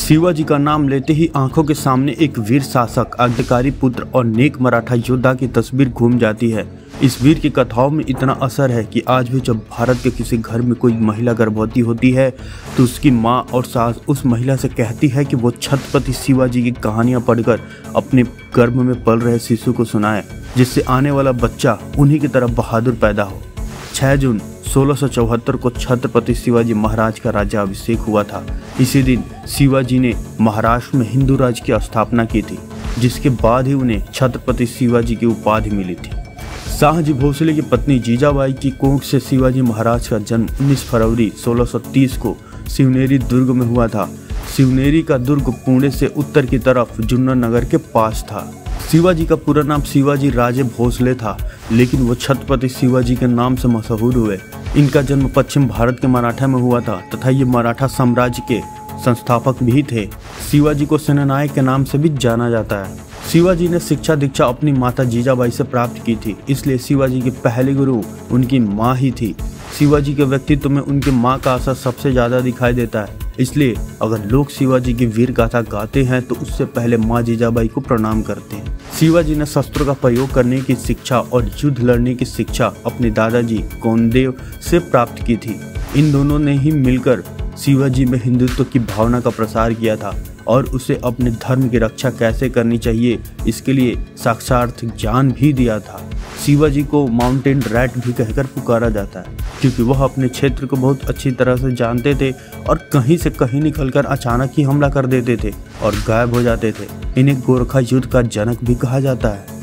शिवाजी का नाम लेते ही आंखों के सामने एक वीर शासक, आज्ञाकारी पुत्र और नेक मराठा योद्धा की तस्वीर घूम जाती है। इस वीर की कथाओं में इतना असर है कि आज भी जब भारत के किसी घर में कोई महिला गर्भवती होती है तो उसकी माँ और सास उस महिला से कहती है कि वो छत्रपति शिवाजी की कहानियाँ पढ़कर अपने गर्भ में पल रहे शिशु को सुनाए, जिससे आने वाला बच्चा उन्हीं की तरह बहादुर पैदा हो। 6 जून 1674 को छत्रपति शिवाजी महाराज का राज्याभिषेक हुआ था। इसी दिन शिवाजी ने महाराष्ट्र में हिंदू राज्य की स्थापना की थी, जिसके बाद ही उन्हें छत्रपति शिवाजी की उपाधि मिली थी। शाहजी भोसले की पत्नी जीजाबाई की कोख से शिवाजी महाराज का जन्म 19 फरवरी 1630 को शिवनेरी दुर्ग में हुआ था। शिवनेरी का दुर्ग पुणे से उत्तर की तरफ जुन्नर नगर के पास था। शिवाजी का पूरा नाम शिवाजी राजे भोसले था, लेकिन वो छत्रपति शिवाजी के नाम से मशहूर हुए। इनका जन्म पश्चिम भारत के मराठा में हुआ था तथा ये मराठा साम्राज्य के संस्थापक भी थे। शिवाजी को सेनानायक के नाम से भी जाना जाता है। शिवाजी ने शिक्षा दीक्षा अपनी माता जीजाबाई से प्राप्त की थी, इसलिए शिवाजी की पहली गुरु उनकी माँ ही थी। शिवाजी के व्यक्तित्व में उनकी माँ का असर सबसे ज्यादा दिखाई देता है, इसलिए अगर लोग शिवाजी की वीर गाथा गाते हैं तो उससे पहले माँ जीजाबाई को प्रणाम करते हैं। शिवाजी ने शस्त्रों का प्रयोग करने की शिक्षा और युद्ध लड़ने की शिक्षा अपने दादाजी कोंडेव से प्राप्त की थी। इन दोनों ने ही मिलकर शिवाजी में हिंदुत्व की भावना का प्रसार किया था और उसे अपने धर्म की रक्षा कैसे करनी चाहिए इसके लिए साक्षात ज्ञान भी दिया था। शिवाजी को माउंटेन रैट भी कहकर पुकारा जाता है, क्योंकि वह अपने क्षेत्र को बहुत अच्छी तरह से जानते थे और कहीं से कहीं निकलकर अचानक ही हमला कर देते थे और गायब हो जाते थे। इन्हें गोरखा युद्ध का जनक भी कहा जाता है।